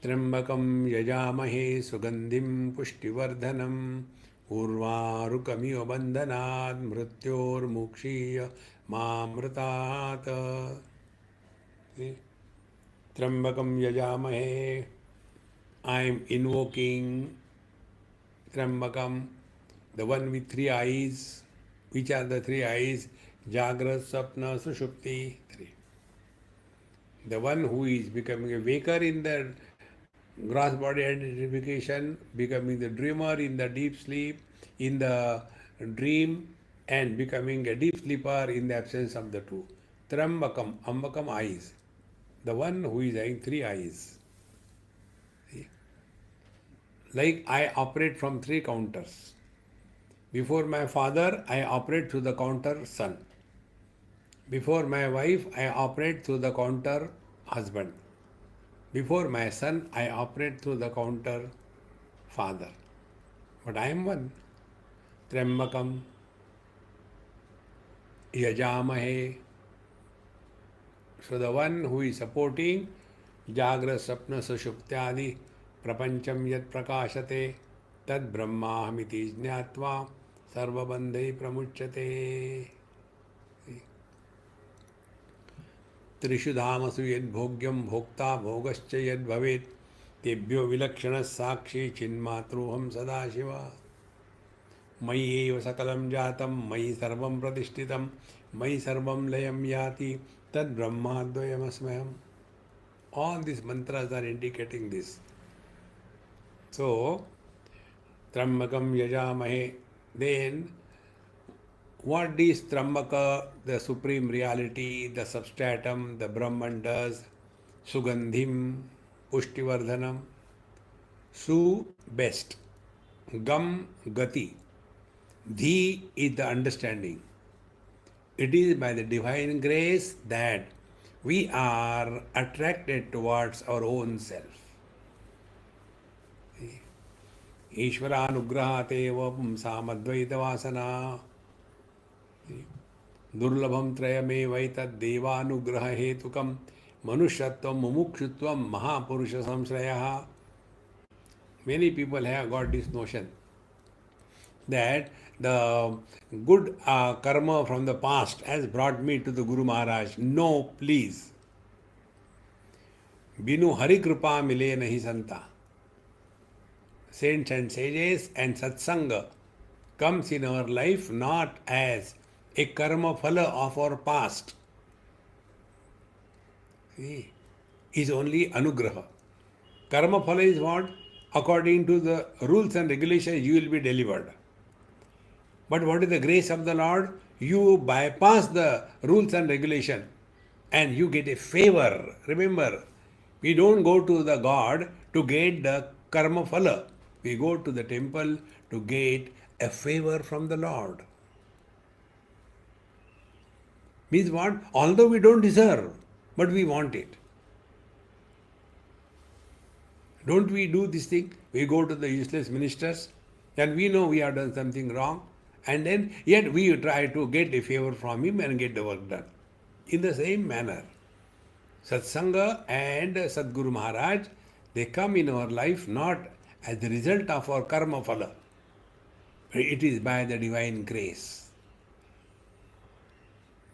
त्र्यंबकं यजामहे सुगंधिं पुष्टिवर्धनम् उर्वारुकमिव बन्धनात् मृत्योर्मुक्षीय मामृतात्. त्र्यंबकं यजामहे. I am invoking Trambakam, the one with three eyes. Which are the three eyes? Jagrat, Sapna, Sushupti. Three. The one who is becoming a waker in the gross body identification, becoming the dreamer in the deep sleep, in the dream, and becoming a deep sleeper in the absence of the two. Trambakam, Ambakam, eyes. The one who is having three eyes. Like I operate from three counters. Before my father, I operate through the counter son. Before my wife, I operate through the counter husband. Before my son, I operate through the counter father. But I am one. Trembakam Yajamahe. So the one who is supporting Jagra Sapna Sushuptyadi Prapancham Yat Prakashate Tad Brahmahamiti Jnatva Sarvabandhai Pramuchyate. त्रिषु धामसु यद्भोग्यं भोक्ता भोगश्च यद्भवेत् तेभ्यो विलक्षणः साक्षी चिन्मातृहं सदाशिव. मयि एव सकलं जातं मयि सर्वं प्रतिष्ठितं मयि सर्वं लयं याति तद्ब्रह्माद्वयमस्म्यहम्. All these mantras are indicating this. So, Trambakam Yajamahe. Then, what is Trambaka, the supreme reality, the substratum, the Brahman does? Sugandhim, Pushtivardhanam. Su, best. Gam, gati. Dhi is the understanding. It is by the divine grace that we are attracted towards our own self. Ishvaranugrahat eva pumsam advaita vasana. दुर्लभम त्रयमे वैतद देवानुग्रह हेतुकम मनुष्यत्व मुमुक्षुत्व महापुरुष संश्रयः. Many people have got this notion that the good karma from the past has brought me to the Guru Maharaj. No, please. Binu Hari Kripa mile nahi santa. Saints and sages and satsanga comes in our life not as a karma phala of our past. See, is only anugraha. Karma phala is what? According to the rules and regulations, you will be delivered. But what is the grace of the Lord? You bypass the rules and regulation and you get a favor. Remember, we don't go to the God to get the karma phala. We go to the temple to get a favor from the Lord. Means what? Although we don't deserve, but we want it. Don't we do this thing? We go to the useless ministers and we know we have done something wrong, and then yet we try to get a favor from him and get the work done. In the same manner, Satsanga and Sadguru Maharaj, they come in our life not as the result of our karma phala, but it is by the divine grace.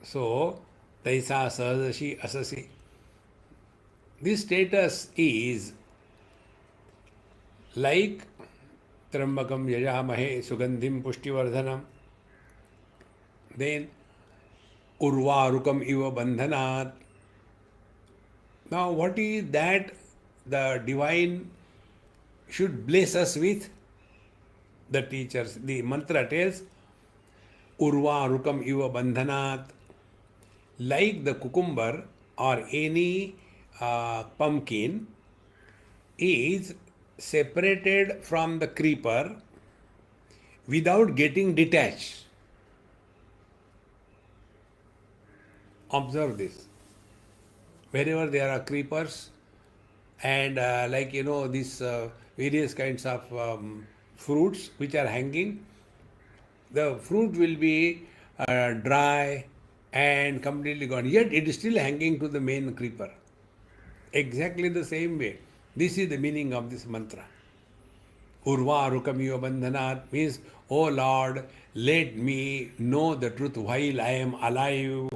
So, Taisa Sahajashi Asasi. This status is like Trambakam Yajamahe Sugandhim Pushtivardhanam. Then Urvarukam Iva Bandhanat. Now, what is that the divine should bless us with? The teachers, the mantra tells Urvarukam Iva Bandhanat. Like the cucumber or any pumpkin is separated from the creeper without getting detached. Observe this. Wherever there are creepers and these various kinds of fruits which are hanging, the fruit will be dry and completely gone. Yet it is still hanging to the main creeper. Exactly the same way. This is the meaning of this mantra. Urva Rukamiyo Bandhanat means, O Lord, let me know the truth while I am alive.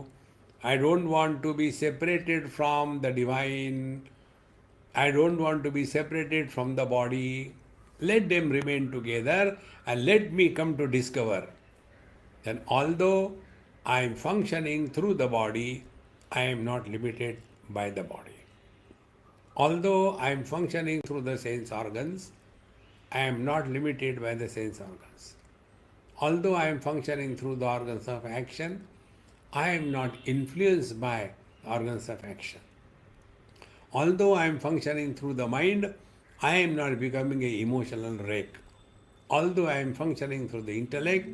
I don't want to be separated from the divine. I don't want to be separated from the body. Let them remain together and let me come to discover. Then, although I am functioning through the body, I am not limited by the body. Although I am functioning through the sense organs, I am not limited by the sense organs. Although I am functioning through the organs of action, I am not influenced by organs of action. Although I am functioning through the mind, I am not becoming an emotional wreck. Although I am functioning through the intellect,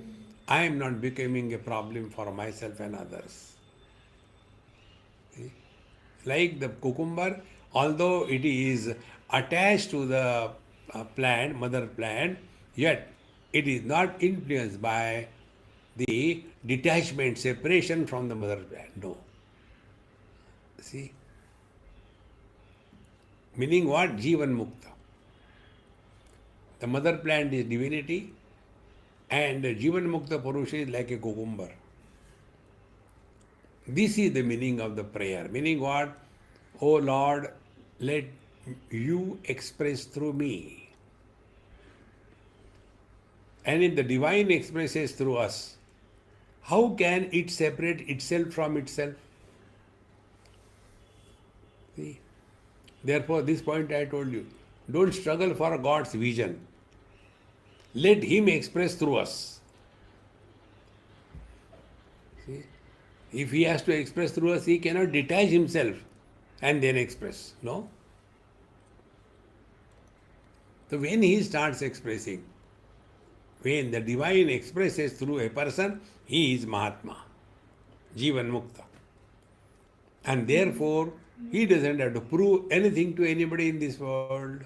I am not becoming a problem for myself and others. See? Like the cucumber, although it is attached to the plant, mother plant, yet it is not influenced by the detachment, separation from the mother plant. No. See? Meaning what? Jivan Mukta. The mother plant is divinity and Jivan Mukta Purusha is like a cucumber. This is the meaning of the prayer. Meaning what? Oh Lord, let you express through me. And if the divine expresses through us, how can it separate itself from itself? See? Therefore, this point I told you. Don't struggle for God's vision. Let Him express through us. See? If He has to express through us, He cannot detach Himself and then express. No? So when He starts expressing, when the divine expresses through a person, he is Mahatma, Jivan Mukta. And therefore, he doesn't have to prove anything to anybody in this world.